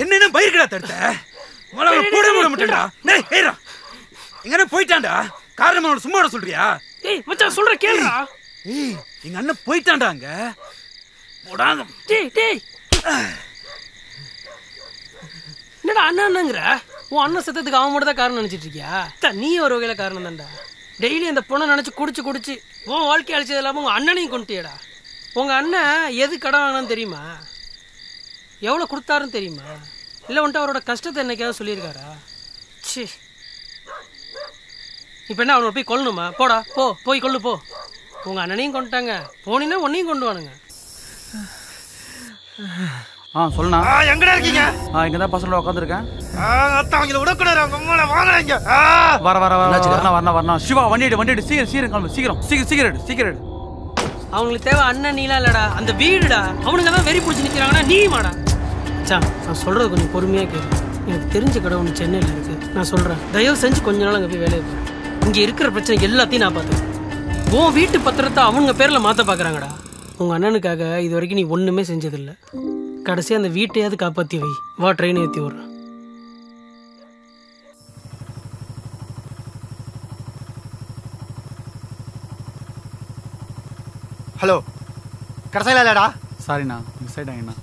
என்ன பயிர்கடா தடுத்த போட போட மாட்டேன்டா. ஏறா எங்க போயிட்டான்டா. காரணம் சும்மா சொல்றியா? ஏய் மச்சான் சொல்ற கேளுடா. ஏய் எங்க அண்ணன் போயிட்டான்டா அங்க. போடாத. டேய் என்னடா அண்ணாங்கற? உன் அண்ணன் செத்ததுக்கு அவன் மட்டும் தான் காரணம் நினைச்சிட்டு இருக்கியா? நீ ஒரு வகையில காரணம் தான்டா. டெய்லி அந்த பொண்ணை நினைச்சு குடிச்சு உன் வாழ்க்கை அழிச்சது இல்லாம உங்க அண்ணனையும் கொண்டுட்டியடா. உங்க அண்ணன் எது கடன் வாங்கினான்னு தெரியுமா? எவ்வளவு கொடுத்தாருன்னு தெரியுமா? இல்லை வந்துட்டு அவரோட கஷ்டத்தை என்னைக்காவது சொல்லியிருக்காரா? சி இப்போ என்ன அவனை போய் கொல்லணுமா? போடா போய் கொல்லு போ. உங்க அண்ணனையும் கொண்டுட்டாங்க, போனீங்கன்னா உன்னையும் கொண்டு வானுங்க. சொல்லுண்ணா. எங்கடா இருக்கீங்க? இங்க தான் பசங்களோட உட்காந்துருக்கேன். அவங்கள விடக்கூடாது. அவங்க அம்மாவை வாங்குறாங்க. வரணும். சிவா வண்டி எடு சீக்கிரம். அவங்களுக்கு தேவை அண்ணன் நீலாம் இல்லடா, அந்த வீடுடா. அவனுங்க தான் வெறி பிடிச்சி நிற்கிறாங்கன்னா நீ மாடா. சார் நான் சொல்றது கொஞ்சம் பொறுமையாக கேளு. எனக்கு தெரிஞ்ச கடை ஒன்று சென்னையில் இருக்கு, நான் சொல்கிறேன். தயவு செஞ்சு கொஞ்ச நாள் அங்கே போய் வேலையை போகிறேன். இங்கே இருக்கிற பிரச்சனை எல்லாத்தையும் நான் பார்த்துக்கிறேன். உன் வீட்டு பத்திரத்தை அவங்க பேரில் மாற்ற பார்க்குறாங்கடா. உங்கள் அண்ணனுக்காக இது வரைக்கும் நீ ஒன்றுமே செஞ்சதில்லை. கடைசியாக அந்த வீட்டையாவது காப்பாற்றி வை. வா ட்ரெயின் ஏற்றி விட்றேன். ஹலோ கடைசியில் இல்லடா. சாரிண்ணா மிஸ் ஆயிட்டாங்கண்ணா.